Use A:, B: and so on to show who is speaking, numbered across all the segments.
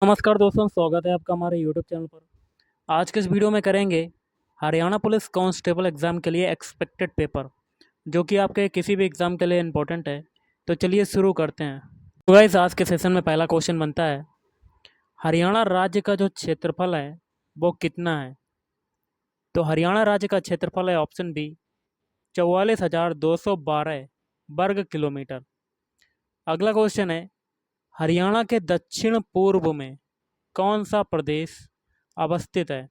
A: नमस्कार दोस्तों, स्वागत है आपका हमारे यूट्यूब चैनल पर। आज के इस वीडियो में करेंगे हरियाणा पुलिस कांस्टेबल एग्ज़ाम के लिए एक्सपेक्टेड पेपर, जो कि आपके किसी भी एग्ज़ाम के लिए इम्पोर्टेंट है। तो चलिए शुरू करते हैं। तो गाइस, आज के सेशन में पहला क्वेश्चन बनता है, हरियाणा राज्य का जो क्षेत्रफल है वो कितना है। तो हरियाणा राज्य का क्षेत्रफल है ऑप्शन बी 44,212 वर्ग किलोमीटर। अगला क्वेश्चन है, हरियाणा के दक्षिण पूर्व में कौन सा प्रदेश अवस्थित है।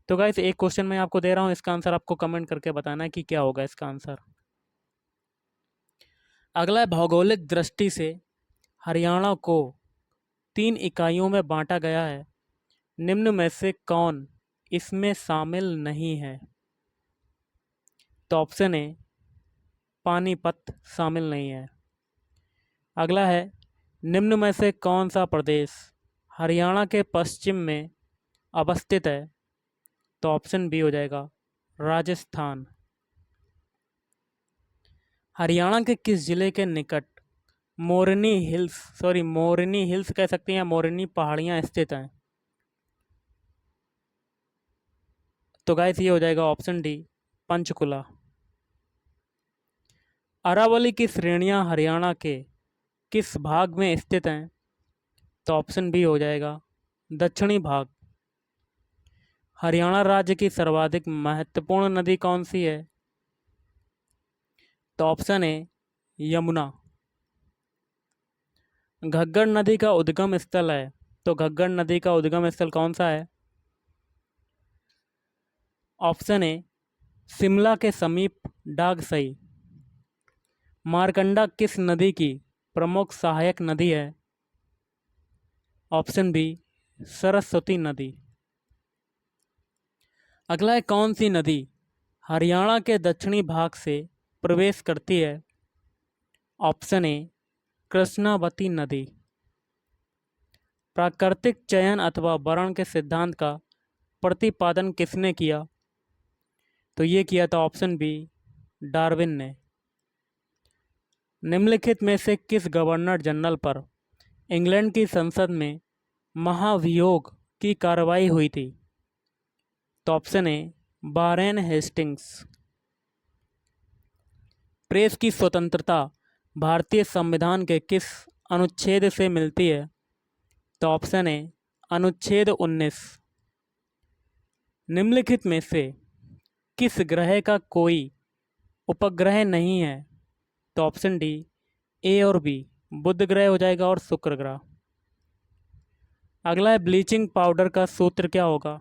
A: तो गाइस, एक क्वेश्चन मैं आपको दे रहा हूँ, इसका आंसर आपको कमेंट करके बताना है कि क्या होगा इसका आंसर। अगला है, भौगोलिक दृष्टि से हरियाणा को 3 इकाइयों में बांटा गया है, निम्न में से कौन इसमें शामिल नहीं है। तो ऑप्शन ए पानीपत शामिल नहीं है। अगला है, निम्न में से कौन सा प्रदेश हरियाणा के पश्चिम में अवस्थित है। तो ऑप्शन बी हो जाएगा राजस्थान। हरियाणा के किस जिले के निकट मोरनी हिल्स कह सकते हैं या मोरनी पहाड़ियाँ स्थित हैं। तो गाइस, ये हो जाएगा ऑप्शन डी पंचकुला। अरावली की श्रेणियां हरियाणा के किस भाग में स्थित हैं। तो ऑप्शन बी हो जाएगा दक्षिणी भाग। हरियाणा राज्य की सर्वाधिक महत्वपूर्ण नदी कौन सी है। तो ऑप्शन ए यमुना। घग्गर नदी का उद्गम स्थल है, तो घग्गर नदी का उद्गम स्थल कौन सा है। ऑप्शन ए शिमला के समीप डागसई। मारकंडा किस नदी की प्रमुख सहायक नदी है। ऑप्शन बी सरस्वती नदी। अगला है, कौन सी नदी हरियाणा के दक्षिणी भाग से प्रवेश करती है। ऑप्शन ए कृष्णावती नदी। प्राकृतिक चयन अथवा वर्ण के सिद्धांत का प्रतिपादन किसने किया। तो ये किया था ऑप्शन बी डार्विन ने। निम्नलिखित में से किस गवर्नर जनरल पर इंग्लैंड की संसद में महाभियोग की कार्रवाई हुई थी। तो option A Warren Hastings. Press की स्वतंत्रता भारतीय संविधान के किस अनुच्छेद से मिलती है। तो ऑप्शन ए अनुच्छेद 19। निम्नलिखित में से किस ग्रह का कोई उपग्रह नहीं है। तो ऑप्शन डी ए और बी बुध ग्रह हो जाएगा और शुक्र ग्रह। अगला है, ब्लीचिंग पाउडर का सूत्र क्या होगा।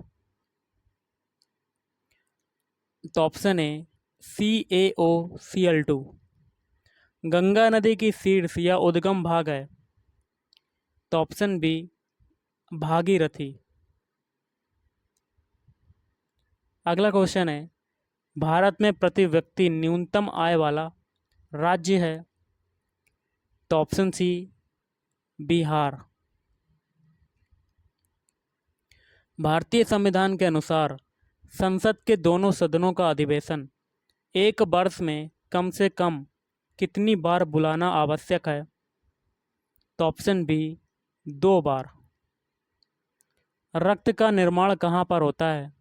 A: तो ऑप्शन ए CaOCl2। गंगा नदी की शीर्ष या उद्गम भाग है। तो ऑप्शन बी भागीरथी। अगला क्वेश्चन है, भारत में प्रति व्यक्ति न्यूनतम आय वाला राज्य है। तो ऑप्शन सी बिहार। भारतीय संविधान के अनुसार संसद के दोनों सदनों का अधिवेशन एक वर्ष में कम से कम कितनी बार बुलाना आवश्यक है। तो ऑप्शन बी 2 बार। रक्त का निर्माण कहाँ पर होता है।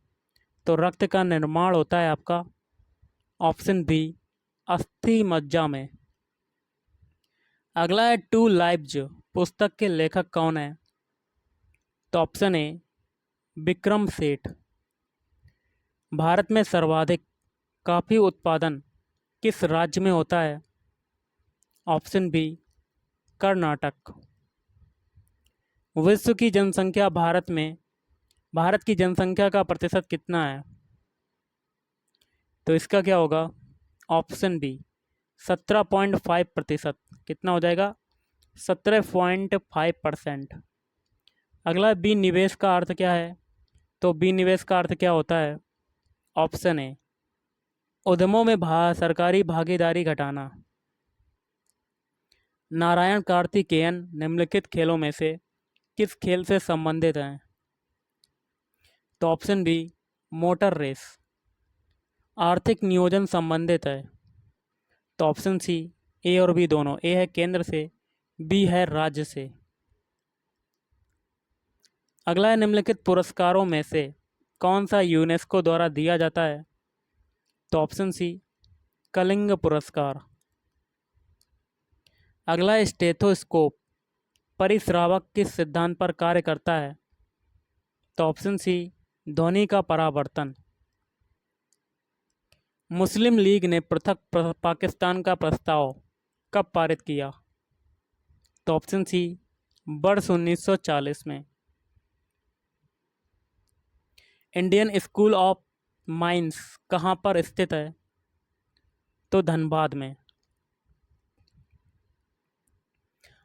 A: तो रक्त का निर्माण होता है आपका ऑप्शन बी अस्थि मज्जा में। अगला है, टू लाइव्स पुस्तक के लेखक कौन है। तो ऑप्शन ए विक्रम सेठ। भारत में सर्वाधिक कॉफी उत्पादन किस राज्य में होता है। Option B Karnataka. विश्व की जनसंख्या भारत की जनसंख्या का प्रतिशत कितना है। तो इसका क्या होगा ऑप्शन बी 17.5%। कितना हो जाएगा 17.5%। अगला, बी निवेश का अर्थ क्या है। तो बी निवेश का अर्थ क्या होता है। ऑप्शन ए उद्यमों में सरकारी भागीदारी घटाना। नारायण कार्तिकेयन निम्नलिखित खेलों में से किस खेल से संबंधित हैं। तो ऑप्शन बी मोटर रेस। आर्थिक नियोजन संबंधित है। तो ऑप्शन सी ए और बी दोनों, ए है केंद्र से, बी है राज्य से। अगला है, निम्नलिखित पुरस्कारों में से कौन सा यूनेस्को द्वारा दिया जाता है? तो ऑप्शन सी, कलिंग पुरस्कार। अगला है, स्टेथोस्कोप परिश्रावक किस सिद्धांत पर कार्य करता है? तो ऑप्शन सी, ध्वनि का परावर्तन। मुस्लिम लीग ने पृथक पाकिस्तान का प्रस्ताव कब पारित किया? तो ऑप्शन सी, वर्ष 1940 में। इंडियन स्कूल ऑफ माइंस कहाँ पर स्थित है? तो धनबाद में।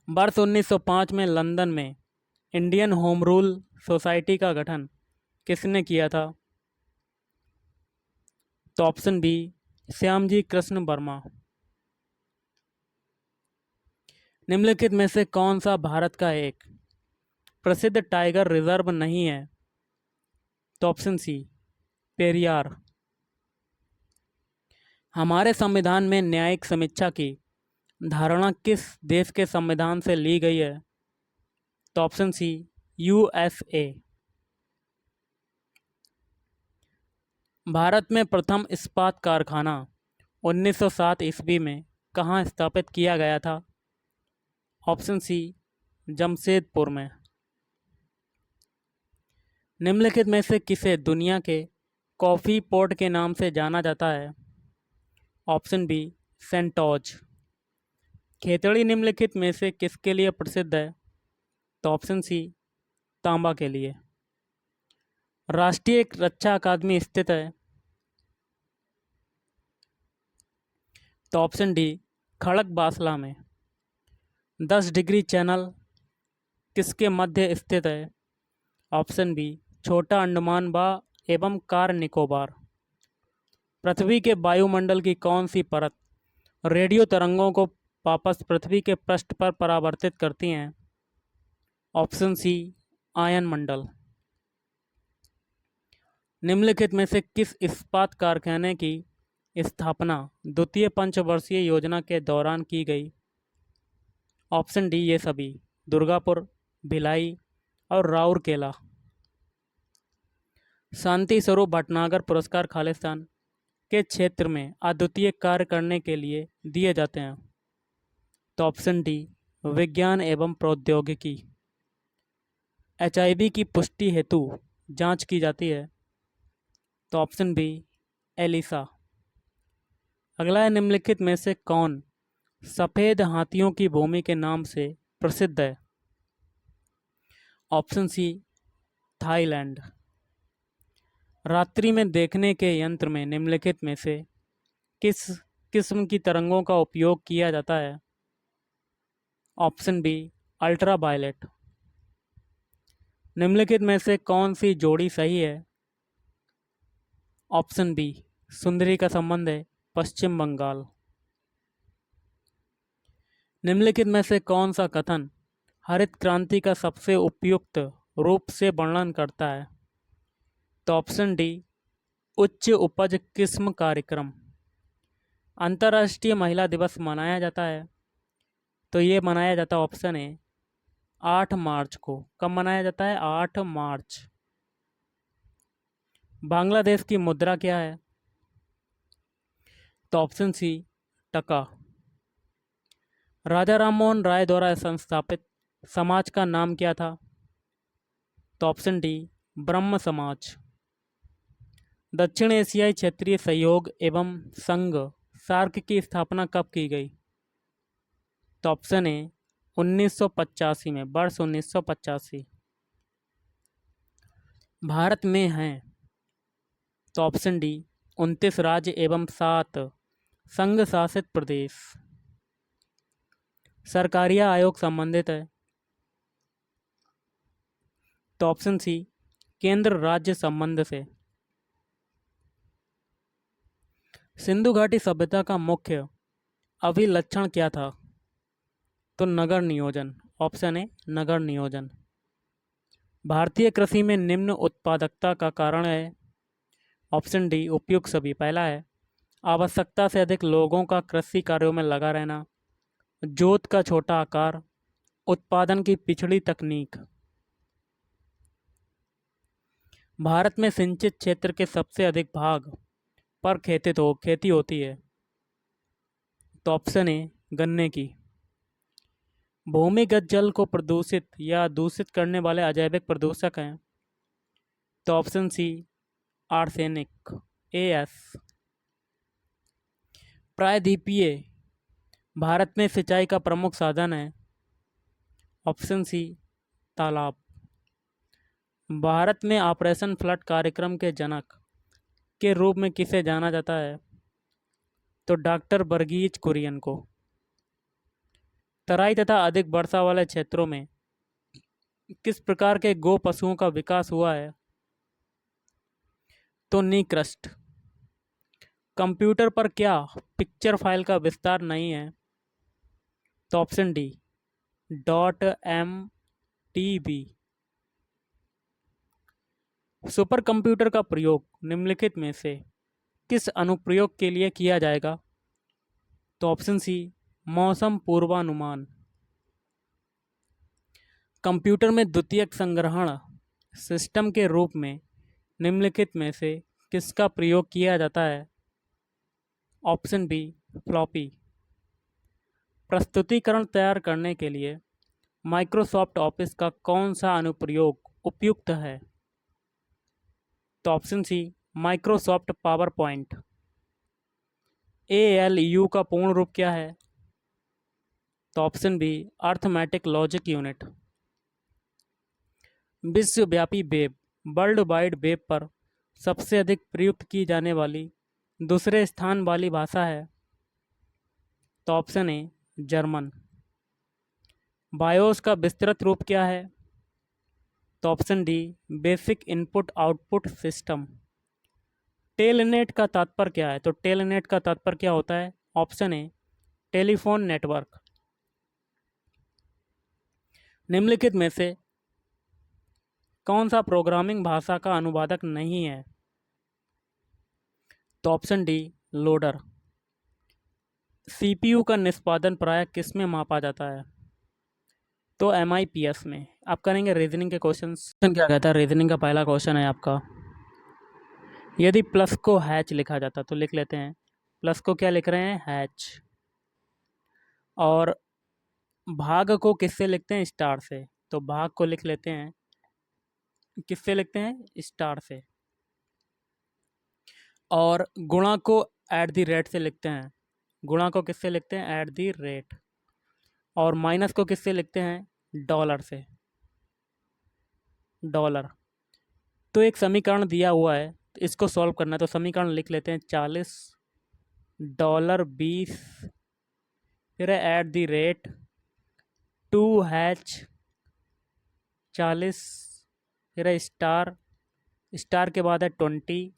A: वर्ष 1905 में लंदन में इंडियन होम रूल सोसाइटी का गठन किसने किया था? तो ऑप्शन बी, श्यामजी कृष्ण वर्मा। निम्नलिखित में से कौन सा भारत का एक प्रसिद्ध टाइगर रिजर्व नहीं है? तो ऑप्शन सी, पेरियार। हमारे संविधान में न्यायिक समीक्षा की धारणा किस देश के संविधान से ली गई है? तो ऑप्शन सी, यूएसए। भारत में प्रथम इस्पात कारखाना 1907 ईस्वी में कहाँ स्थापित किया गया था? ऑप्शन सी, जमशेदपुर में। निम्नलिखित में से किसे दुनिया के कॉफ़ी पोर्ट के नाम से जाना जाता है? Option B, सेंटोज। खेतड़ी निम्नलिखित में से किसके लिए प्रसिद्ध है? तो ऑप्शन सी, तांबा के लिए। राष्ट्रीय रक्षा अकादमी स्थित है? तो ऑप्शन डी, खड़क बासला में। 10 डिग्री चैनल किसके मध्य स्थित है? ऑप्शन बी, छोटा अंडमान एवं कार निकोबार। पृथ्वी के वायुमंडल की कौन सी परत रेडियो तरंगों को वापस पृथ्वी के पृष्ठ पर परावर्तित करती हैं? ऑप्शन सी, आयन मंडल। निम्नलिखित में से किस इस्पात कारखाने की स्थापना द्वितीय पंचवर्षीय योजना के दौरान की गई? ऑप्शन डी, ये सभी, दुर्गापुर, भिलाई और राउरकेला। शांति स्वरूप भटनागर पुरस्कार खालिस्तान के क्षेत्र में अद्वितीय कार्य करने के लिए दिए जाते हैं? तो ऑप्शन डी, विज्ञान एवं प्रौद्योगिकी। एचआईवी की पुष्टि हेतु जांच की जाती है? तो ऑप्शन बी, एलिसा। अगला है, निम्नलिखित में से कौन सफ़ेद हाथियों की भूमि के नाम से प्रसिद्ध है? Option C, Thailand. रात्रि में देखने के यंत्र में निम्नलिखित में से किस किस्म की तरंगों का उपयोग किया जाता है? Option B, ultraviolet. निम्नलिखित में से कौन सी जोड़ी सही है? ऑप्शन बी, सुंदरी का संबंध है पश्चिम बंगाल। निम्नलिखित में से कौन सा कथन हरित क्रांति का सबसे उपयुक्त रूप से वर्णन करता है? तो ऑप्शन डी, उच्च उपज किस्म कार्यक्रम। अंतर्राष्ट्रीय महिला दिवस मनाया जाता है? तो ये मनाया जाता है, ऑप्शन ए, 8 मार्च को। कब मनाया जाता है? 8 मार्च। बांग्लादेश की मुद्रा क्या है? तो ऑप्शन सी, टका। राजा राममोहन राय द्वारा संस्थापित समाज का नाम क्या था? तो ऑप्शन डी, ब्रह्म समाज। दक्षिण एशियाई क्षेत्रीय सहयोग एवं संघ सार्क की स्थापना कब की गई? तो ऑप्शन ए, 1985 में, वर्ष 1985। भारत में हैं? तो ऑप्शन डी, 29 राज्य एवं 7 संघ शासित प्रदेश। सरकारिया आयोग संबंधित है? तो ऑप्शन सी, केंद्र राज्य संबंध से। सिंधु घाटी सभ्यता का मुख्य अभिलक्षण क्या था? तो नगर नियोजन। ऑप्शन ए, नगर नियोजन। भारतीय कृषि में निम्न उत्पादकता का कारण है? ऑप्शन डी, उपयुक्त सभी। पहला है, आवश्यकता से अधिक लोगों का कृषि कार्यों में लगा रहना, जोत का छोटा आकार, उत्पादन की पिछड़ी तकनीक। भारत में सिंचित क्षेत्र के सबसे अधिक भाग पर खेती होती है। तो ऑप्शन ए गन्ने की। भूमिगत जल को प्रदूषित या दूषित करने वाले अजैविक प्रदूषक हैं। तो ऑप्शन सी आर्सेनिक AS। प्रायद्वीपीय भारत में सिंचाई का प्रमुख साधन है। ऑप्शन सी तालाब। भारत में ऑपरेशन फ्लड कार्यक्रम के जनक के रूप में किसे जाना जाता है। तो डॉक्टर वर्गीज कुरियन को। तराई तथा अधिक वर्षा वाले क्षेत्रों में किस प्रकार के गो पशुओं का विकास हुआ है। तो नी क्रस्ट। कंप्यूटर पर क्या पिक्चर फाइल का विस्तार नहीं है। तो option D .mtb। Super computer का प्रयोग निम्नलिखित में से किस अनुप्रयोग के लिए किया जाएगा। तो ऑप्शन सी मौसम पूर्वानुमान। कंप्यूटर में द्वितीयक संग्रहण सिस्टम के रूप में निम्नलिखित में से किसका प्रयोग किया जाता है। Option B floppy. प्रस्तुतिकरण तैयार करने के लिए माइक्रोसॉफ्ट ऑफिस का कौन सा अनुप्रयोग उपयुक्त है। तो option C Microsoft PowerPoint. ALU का पूर्ण रूप क्या है। तो option B arithmetic logic unit. विश्वव्यापी वेब वर्ल्ड वाइड वेब पर सबसे अधिक प्रयुक्त की जाने वाली दूसरे स्थान वाली भाषा है। तो ऑप्शन ए जर्मन। बायोस का विस्तृत रूप क्या है। तो option D basic input output system. Telnet का तात्पर्य क्या है। तो टेलनेट का तात्पर्य क्या होता है। Option A telephone network. निम्नलिखित में से कौन सा प्रोग्रामिंग भाषा का अनुवादक नहीं है। तो ऑप्शन डी लोडर। CPU का निष्पादन प्रायः किस में मापा जाता है। तो MIPS में। आप करेंगे रीजनिंग के क्वेश्चंस। क्या कहता है रीजनिंग का पहला क्वेश्चन है आपका, यदि प्लस को हैच लिखा जाता तो लिख लेते हैं। प्लस को क्या लिख रहे हैं हैच। और भाग को किससे लिखते हैं स्टार से। तो भाग को लिख लेते हैं किससे लिखते हैं स्टार से। और गुणा को @ से लिखते हैं। गुणा को किससे लिखते हैं @। और माइनस को किससे लिखते हैं डॉलर से। डॉलर। तो एक समीकरण दिया हुआ है तो इसको सॉल्व करना है। तो समीकरण लिख लेते हैं 40 $20 फिर है @2 40 फिर है स्टार। स्टार के बाद है 20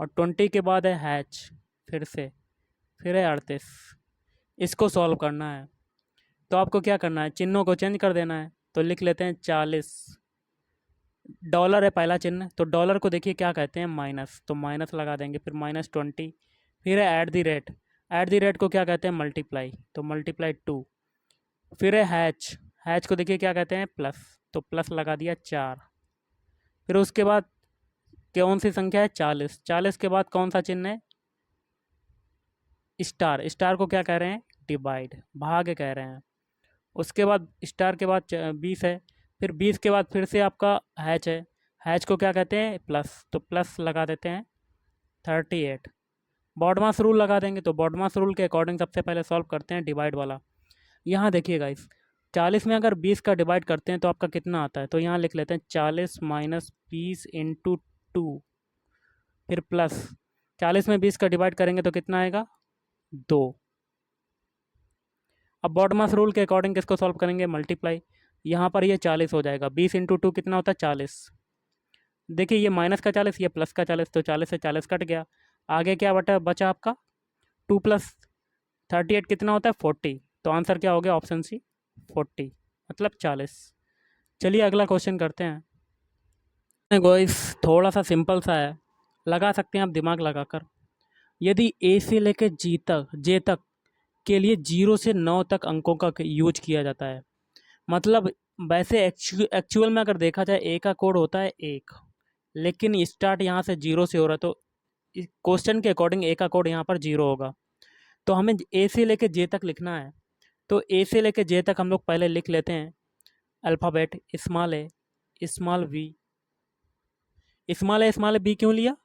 A: और 20 के बाद है हैच फिर से फिर है 38। इसको सॉल्व करना है तो आपको क्या करना है चिन्हों को चेंज कर देना है। तो लिख लेते हैं 40। डॉलर है पहला चिन्ह तो डॉलर को देखिए क्या कहते हैं माइनस। तो माइनस लगा देंगे फिर -20 फिर है @ को क्या कहते हैं मल्टीप्लाई। तो मल्टीप्लाई 2 फिर है हैच। हैच को देखिए क्या कहते हैं प्लस। तो प्लस लगा दिया 4। फिर उसके बाद कौन सी संख्या है 40। 40 के बाद कौन सा चिन्ह है स्टार। स्टार को क्या कह रहे हैं डिवाइड भाग कह रहे हैं। उसके बाद स्टार के बाद 20 है। फिर 20 के बाद फिर से आपका हैच है। हैच को क्या कहते हैं प्लस। तो प्लस लगा देते हैं 38। बॉडमास रूल लगा देंगे। तो बॉडमास रूल के अकॉर्डिंग सबसे पहले सॉल्व करते हैं डिवाइड वाला। यहाँ देखिएगा इस 40 में अगर 20 का डिवाइड करते हैं तो आपका कितना आता है। तो यहाँ लिख लेते हैं 40 - 20 × 2 फिर प्लस 40 में 20 का डिवाइड करेंगे तो कितना आएगा 2। अब बॉडमास रूल के अकॉर्डिंग किसको सॉल्व करेंगे मल्टीप्लाई। यहाँ पर ये 40 हो जाएगा 20 × 2 कितना होता है 40। देखिए ये माइनस का 40 ये प्लस का 40 तो 40 से 40 कट गया। आगे क्या बचा आपका 2 + 38 कितना होता है 40। तो आंसर क्या हो गया ऑप्शन सी 40 मतलब 40। चलिए अगला क्वेश्चन करते हैं। गाइस थोड़ा सा सिंपल सा है लगा सकते हैं आप दिमाग लगाकर। यदि A से लेकर J तक के लिए 0 से 9 तक अंकों का यूज किया जाता है मतलब वैसे एक्चुअल में अगर देखा जाए A का कोड होता है 1 लेकिन स्टार्ट यहाँ से जीरो से हो रहा है, तो क्वेश्चन के अकॉर्डिंग ए का कोड यहाँ पर जीरो होगा। तो हमें ए से लेके जे तक लिखना है। तो ए से लेके जे तक हम लोग पहले लिख लेते हैं alphabet. Small A, small V. Small A B क्यों लिया?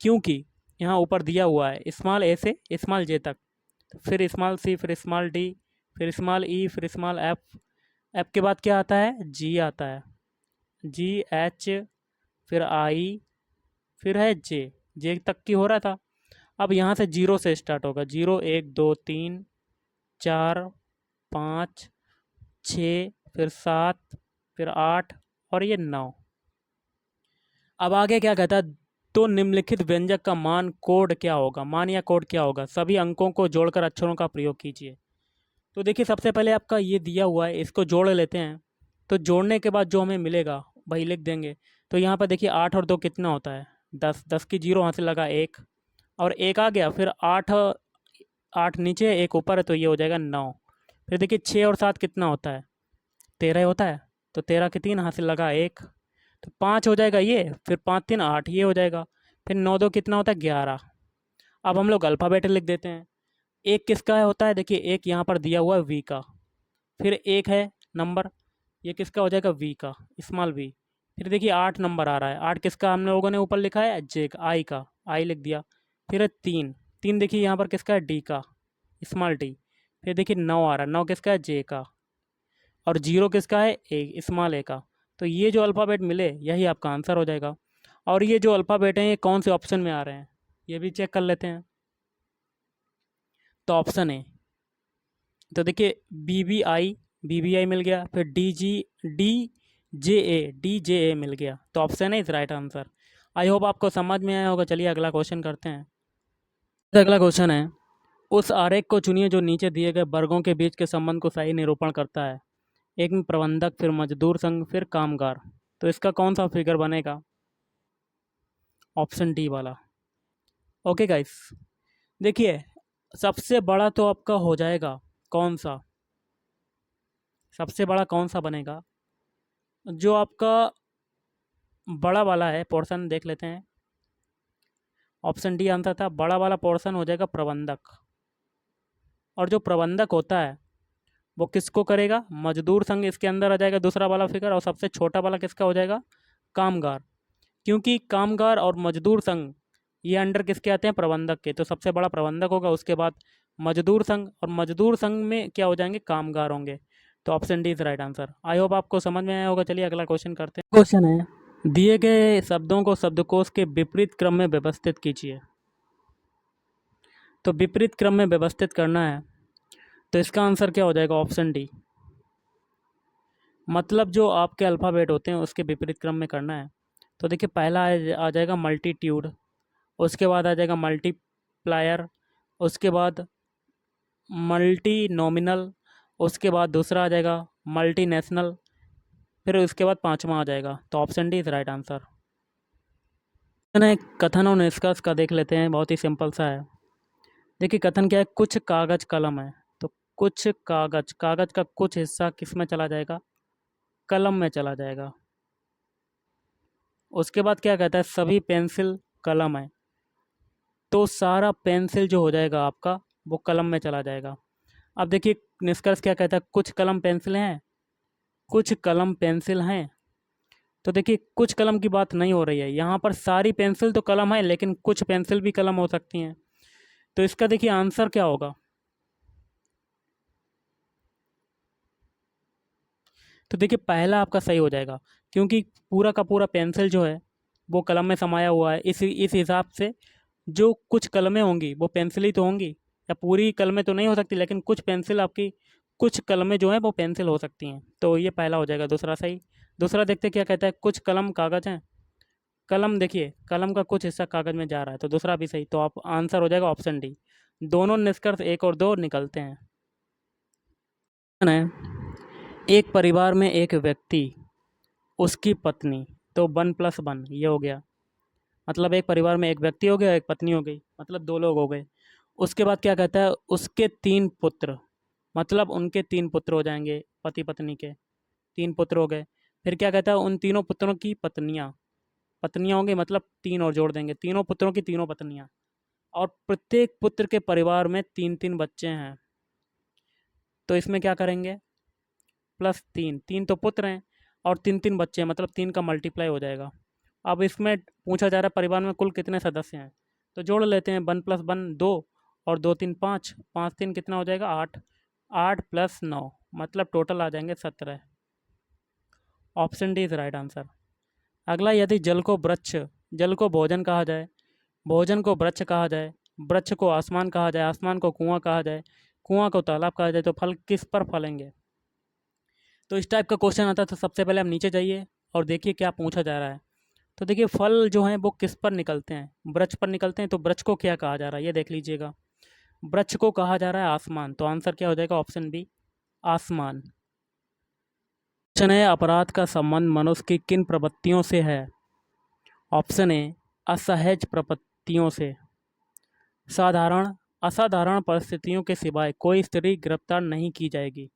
A: क्योंकि यहाँ ऊपर दिया हुआ है स्मॉल ए से स्मॉल जे तक, फिर स्मॉल सी, फिर स्मॉल डी, फिर स्मॉल ई, फिर स्मॉल एफ। एफ के बाद क्या आता है? जी आता है। जी, एच, फिर आई, फिर है जे। जे तक की हो रहा था। अब यहाँ से जीरो से स्टार्ट होगा। जीरो, एक, दो, तीन, चार, पाँच, छः, फिर सात, फिर आठ, और ये नौ। अब आगे क्या कहता है? तो निम्नलिखित व्यंजक का मान कोड क्या होगा? मान या कोड क्या होगा? सभी अंकों को जोड़कर अक्षरों का प्रयोग कीजिए। तो देखिए, सबसे पहले आपका ये दिया हुआ है, इसको जोड़ लेते हैं। तो जोड़ने के बाद जो हमें मिलेगा वही लिख देंगे। तो यहाँ पर देखिए 8 और 2 कितना होता है? 10। 10 की जीरो वहाँ से लगा एक, और एक आ गया, फिर 8। 8 नीचे, एक ऊपर है, तो ये हो जाएगा 9। फिर देखिए 6 और 7 कितना होता है? 13 होता है। तो 13 के 3 हासिल लगा एक, तो 5 हो जाएगा ये, फिर 5 3 8, ये हो जाएगा। फिर 9 2 कितना होता है? 11। अब हम लोग अल्फ़ाबेट लिख देते हैं। एक किसका होता है? देखिए एक यहाँ पर दिया हुआ है वी का, फिर एक है नंबर, ये किसका हो जाएगा? वी का, स्मॉल वी। फिर देखिए 8 नंबर आ रहा है, 8 किसका हम लोगों ने ऊपर लिखा है? जे का, आई का, आई लिख दिया। फिर है 3। 3 देखिए यहाँ पर किसका है? डी का, स्मॉल डी। फिर देखिए 9 आ रहा है, 9 किसका है? जे का। और जीरो किसका है? ए, स्मॉल ए का। तो ये जो अल्फ़ाबेट मिले यही आपका आंसर हो जाएगा। और ये जो अल्फ़ाबेट हैं ये कौन से ऑप्शन में आ रहे हैं ये भी चेक कर लेते हैं। तो ऑप्शन ए, तो देखिए बी बी आई मिल गया, फिर डी जे ए मिल गया। तो option A is right answer. I hope आपको समझ में आया होगा। चलिए अगला क्वेश्चन करते हैं। तो अगला क्वेश्चन है, उस आरेख को चुनिए जो नीचे दिए गए वर्गों के बीच के संबंध को सही निरूपण करता है। एक में प्रबंधक, फिर मजदूर संघ, फिर कामगार। तो इसका कौन सा फिगर बनेगा? ऑप्शन डी वाला। ओके गाइस, देखिए सबसे बड़ा तो आपका हो जाएगा कौन सा? सबसे बड़ा कौन सा बनेगा? जो आपका बड़ा वाला है पोर्शन, देख लेते हैं। ऑप्शन डी आंसर था। बड़ा वाला पोर्शन हो जाएगा प्रबंधक। और जो प्रबंधक होता है वो किसको करेगा? मजदूर संघ इसके अंदर आ जाएगा, दूसरा वाला फिगर। और सबसे छोटा वाला किसका हो जाएगा? कामगार। क्योंकि कामगार और मजदूर संघ ये अंडर किसके आते हैं? प्रबंधक के। तो सबसे बड़ा प्रबंधक होगा, उसके बाद मजदूर संघ, और मजदूर संघ में क्या हो जाएंगे? कामगार होंगे। तो option D is right answer. I hope आपको समझ में आया होगा। चलिए अगला क्वेश्चन करते हैं। क्वेश्चन है, दिए गए शब्दों को शब्दकोश के विपरीत क्रम में व्यवस्थित कीजिए। तो विपरीत क्रम में व्यवस्थित करना है, तो इसका आंसर क्या हो जाएगा? Option D. मतलब जो आपके अल्फ़ाबेट होते हैं उसके विपरीत क्रम में करना है। तो देखिए पहला आ जाएगा मल्टीट्यूड, उसके बाद आ जाएगा मल्टीप्लायर, उसके बाद मल्टी नॉमिनल, उसके बाद दूसरा आ जाएगा मल्टीनेशनल, फिर उसके बाद पांचवा आ जाएगा। तो option D is right answer. कथन और निष्कर्ष का देख लेते हैं, बहुत ही सिंपल सा है। देखिए कथन क्या है? कुछ कागज कलम है। तो कुछ कागज, कागज का कुछ हिस्सा किस में चला जाएगा? कलम में चला जाएगा। उसके बाद क्या कहता है? सभी पेंसिल कलम है। तो सारा पेंसिल जो हो जाएगा आपका वो कलम में चला जाएगा। अब देखिए निष्कर्ष क्या कहता है? कुछ कलम पेंसिल हैं, कुछ कलम पेंसिल हैं। तो देखिए कुछ कलम की बात नहीं हो रही है यहाँ पर, सारी पेंसिल तो कलम है लेकिन कुछ पेंसिल भी कलम हो सकती हैं। तो इसका देखिए आंसर क्या होगा? तो देखिए पहला आपका सही हो जाएगा, क्योंकि पूरा का पूरा पेंसिल जो है वो कलम में समाया हुआ है। इस हिसाब से जो कुछ कलमें होंगी वो पेंसिल ही तो होंगी, या पूरी कलमें तो नहीं हो सकती, लेकिन कुछ पेंसिल आपकी, कुछ कलमें जो हैं वो पेंसिल हो सकती हैं। तो ये पहला हो जाएगा। दूसरा सही। दूसरा देखते क्या कहता है? कुछ कलम कागज़ हैं। कलम, देखिए कलम का कुछ हिस्सा कागज़ में जा रहा है, तो दूसरा भी सही। तो आप आंसर हो जाएगा ऑप्शन डी। दोनों निष्कर्ष एक और दो निकलते हैं। है, एक परिवार में एक व्यक्ति, उसकी पत्नी, तो 1+1 ये हो गया। मतलब एक परिवार में एक व्यक्ति हो गया, एक पत्नी हो गई, मतलब दो लोग हो गए। उसके बाद क्या कहता है? उसके 3 पुत्र, मतलब उनके 3 पुत्र हो जाएंगे, पति पत्नी के 3 पुत्र हो गए। फिर क्या कहता है? उन तीनों पुत्रों की पत्नियां, पत्नियाँ होंगी, मतलब 3 और जोड़ देंगे, तीनों पुत्रों की तीनों पत्नियाँ, और प्रत्येक पुत्र के परिवार में 3-3 बच्चे हैं। तो इसमें क्या करेंगे, +3, 3 तो पुत्र हैं और 3-3 बच्चे हैं, मतलब 3 का मल्टीप्लाई हो जाएगा। अब इसमें पूछा जा रहा है परिवार में कुल कितने सदस्य हैं, तो जोड़ लेते हैं, 1 + 1 2 और 2 3 5, 5 3 कितना हो जाएगा 8, 8 + 9 मतलब टोटल आ जाएंगे 17। Option D is right answer. अगला, यदि जल को भोजन कहा जाए, भोजन को वृक्ष कहा जाए, वृक्ष को आसमान कहा जाए, आसमान को कुआं कहा जाए, कुआं को तालाब कहा जाए, तो फल किस पर फलेंगे। तो इस टाइप का क्वेश्चन आता है तो सबसे पहले आप नीचे जाइए और देखिए क्या पूछा जा रहा है। तो देखिए फल जो हैं वो किस पर निकलते हैं, वृक्ष पर निकलते हैं, तो वृक्ष को क्या कहा जा रहा है ये देख लीजिएगा। वृक्ष को कहा जा रहा है आसमान, तो आंसर क्या हो जाएगा, ऑप्शन बी आसमान। क्वेश्चन है, अपराध का संबंध मनुष्य की किन प्रवृत्तियों से है। ऑप्शन ए असहज प्रवृत्तियों से, साधारण असाधारण परिस्थितियों के सिवाय कोई स्त्री गिरफ्तार नहीं की जाएगी।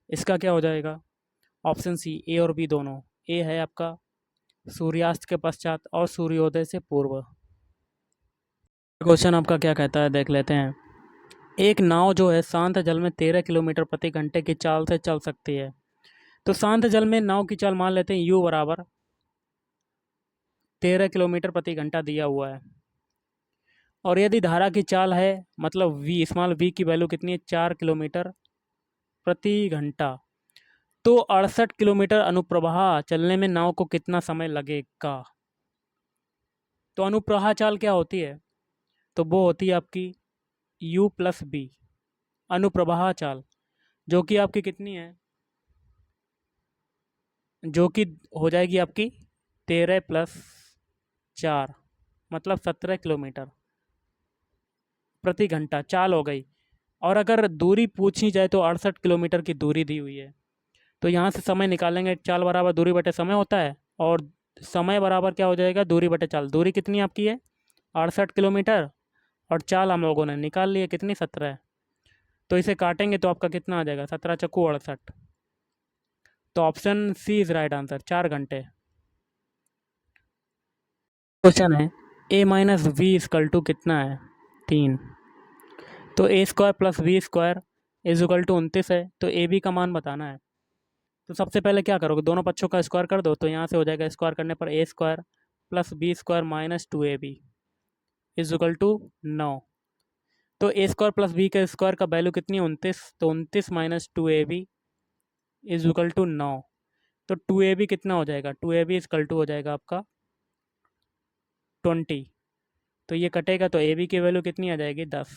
A: इसका क्या हो जाएगा, ऑप्शन सी ए और बी दोनों। ए है आपका सूर्यास्त के पश्चात और सूर्योदय से पूर्व। क्वेश्चन आपका क्या कहता है देख लेते हैं। एक नाव जो है शांत जल में 13 किलोमीटर प्रति घंटे की चाल से चल सकती है। तो शांत जल में नाव की चाल मान लेते हैं u बराबर 13 किलोमीटर प्रति घंटा दिया हुआ है, और यदि धारा की चाल है मतलब v स्मॉल v की वैल्यू कितनी है 4 किलोमीटर प्रति घंटा, तो 68 किलोमीटर अनुप्रवाह चलने में नाव को कितना समय लगेगा। तो अनुप्रवाह चाल क्या होती है, तो वो होती है आपकी u + b अनुप्रवाह चाल, जो कि आपकी कितनी है, जो कि हो जाएगी आपकी 13 + 4 मतलब 17 किलोमीटर प्रति घंटा चाल हो गई। और अगर दूरी पूछी जाए तो 68 किलोमीटर की दूरी दी हुई है, तो यहाँ से समय निकालेंगे, चाल बराबर दूरी बटे समय होता है, और समय बराबर क्या हो जाएगा, दूरी बटे चाल। दूरी कितनी आपकी है 68 किलोमीटर, और चाल हम लोगों ने निकाल ली है कितनी 17। तो इसे काटेंगे तो आपका कितना आ जाएगा 17 चक्कू 68। तो option C is right answer, 4 घंटे। क्वेश्चन है, a - v कितना है 3। तो a² + v² = 29 है, तो ए बी का मान बताना है। तो सबसे पहले क्या करोगे, दोनों पक्षों का स्क्वायर कर दो, तो यहाँ से हो जाएगा स्क्वायर करने पर a² + b² - 2ab = 9। तो a² + b के स्क्वायर का वैल्यू कितनी है 29, तो 29 - 2ab = 9। तो 2ab कितना हो जाएगा, 2ab = हो जाएगा आपका 20। तो ये कटेगा तो ए बी की वैल्यू कितनी आ जाएगी 10,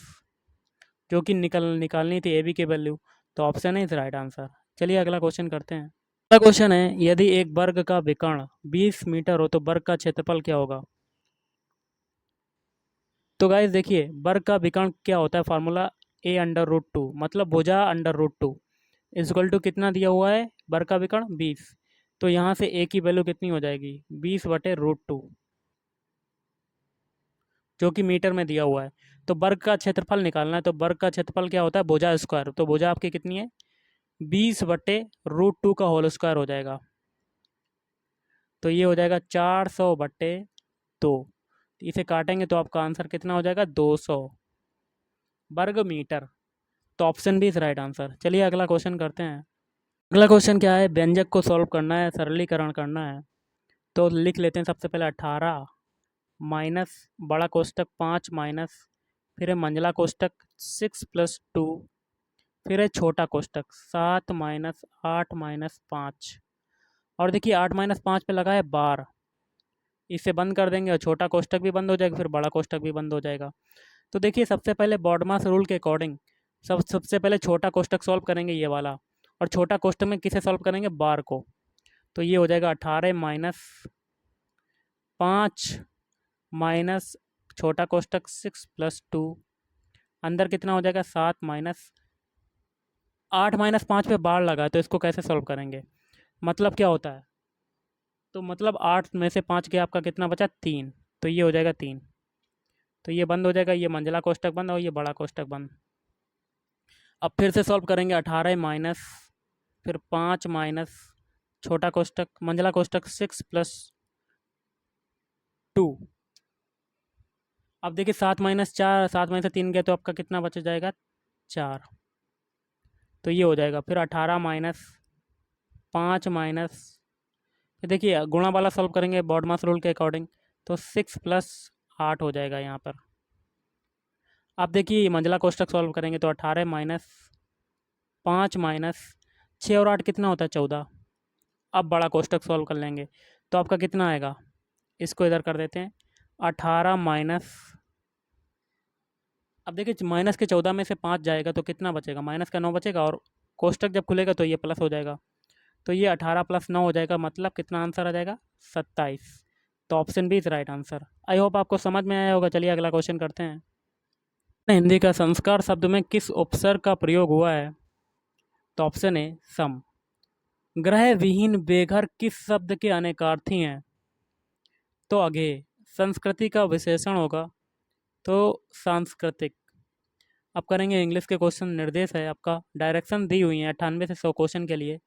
A: जो कि निकालनी थी ए बी की वैल्यू। तो ऑप्शन है इज राइट आंसर। चलिए अगला क्वेश्चन करते हैं। अगला क्वेश्चन है, यदि एक वर्ग का विकर्ण 20 मीटर हो तो वर्ग का क्षेत्रफल क्या होगा। तो गाइस देखिए वर्ग का विकर्ण क्या होता है, फार्मूला a√2 मतलब भुजा √2 = कितना दिया हुआ है वर्ग का विकर्ण 20। तो यहाँ से a की वैल्यू कितनी हो जाएगी 20/√2, जो कि मीटर में दिया हुआ है। तो वर्ग का क्षेत्रफल निकालना है, तो वर्ग का क्षेत्रफल क्या होता है भुजा स्क्वायर। तो भुजा आपकी कितनी है 20/√2 का होल स्क्वायर हो जाएगा। तो ये हो जाएगा 400/2। इसे काटेंगे तो आपका आंसर कितना हो जाएगा 200 वर्ग मीटर। तो ऑप्शन भी इज राइट आंसर। चलिए अगला क्वेश्चन करते हैं। अगला क्वेश्चन क्या है, व्यंजक को सॉल्व करना है, सरलीकरण करना है। तो लिख लेते हैं सबसे पहले 18 माइनस बड़ा कोष्टक 5 माइनस, फिर है मंझला कोष्टक 6 + 2, फिर है छोटा कोष्टक 7 - 8 - 5। और देखिए 8 - 5 पे लगा है बार, इसे बंद कर देंगे और छोटा कोष्टक भी बंद हो जाएगा, फिर बड़ा कोष्टक भी बंद हो जाएगा। तो देखिए सबसे पहले बॉडमास रूल के अकॉर्डिंग सबसे पहले छोटा कोष्टक सॉल्व करेंगे ये वाला, और छोटा कोष्टक में किसे सॉल्व करेंगे बार को। तो ये हो जाएगा 18 - 5 माइनस छोटा कोष्टक 6 + 2, अंदर कितना हो जाएगा 7 - 8 - 5 पे बार लगा है, तो इसको कैसे सॉल्व करेंगे, मतलब क्या होता है, तो मतलब 8 में से 5 गया आपका कितना बचा 3, तो ये हो जाएगा 3। तो ये बंद हो जाएगा, ये मंझला कोष्टक बंद और ये बड़ा कोष्टक बंद। अब फिर से सॉल्व करेंगे 18 माइनस फिर 5 माइनस छोटा कोष्टक मंझला कोष्टक 6 + 2। अब देखिए 7 - 4, 7 - 3 गया तो आपका कितना बच जाएगा, 4। तो ये हो जाएगा। फिर 18 - 5 देखिए गुणा वाला सॉल्व करेंगे बॉडमास रूल के अकॉर्डिंग, तो 6 + 8 हो जाएगा यहाँ पर। अब देखिए मंझला कोष्ठक सॉल्व करेंगे तो 18 - 5 - 6 और 8 कितना होता है, 14। अब बड़ा कोष्ठक सॉल्व कर लेंगे तो आपका कितना आएगा, इसको इधर कर देते हैं। 18 माइनस, अब देखिए माइनस के 14 में से 5 जाएगा तो कितना बचेगा, माइनस का 9 बचेगा, और कोष्ठक जब खुलेगा तो ये प्लस हो जाएगा। तो ये 18 + 9 हो जाएगा, मतलब कितना आंसर आ जाएगा, 27। तो option B is right answer. I hope आपको समझ में आया होगा। चलिए अगला क्वेश्चन करते हैं। हिंदी का संस्कार शब्द में किस उपसर्ग का प्रयोग हुआ है, तो ऑप्शन ए सम। ग्रह विहीन बेघर किस शब्द के अनेकार्थी हैं, तो अघेय। संस्कृति का विशेषण होगा तो सांस्कृतिक। अब करेंगे इंग्लिश के क्वेश्चन। निर्देश है आपका, डायरेक्शन दी हुई है 98 से 100 क्वेश्चन के लिए।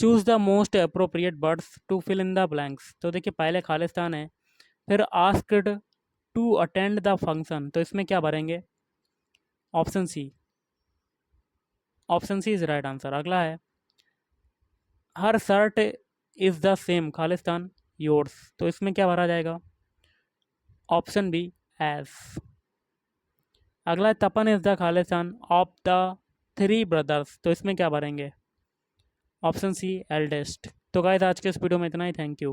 A: Choose the most appropriate words to fill in the blanks. तो देखिए पहले खालिस्तान है, फिर asked to attend the function, तो इसमें क्या भरेंगे, option C. Option C is right answer. अगला है, her shirt is the same खालिस्तान योर्स, तो इसमें क्या भरा जाएगा, ऑप्शन बी एज। अगला है, तपन इज द खालिस्तान ऑफ द 3 ब्रदर्स, तो इसमें क्या भरेंगे, ऑप्शन सी एल्डेस्ट। तो गाइस आज के इस वीडियो में इतना ही। Thank you.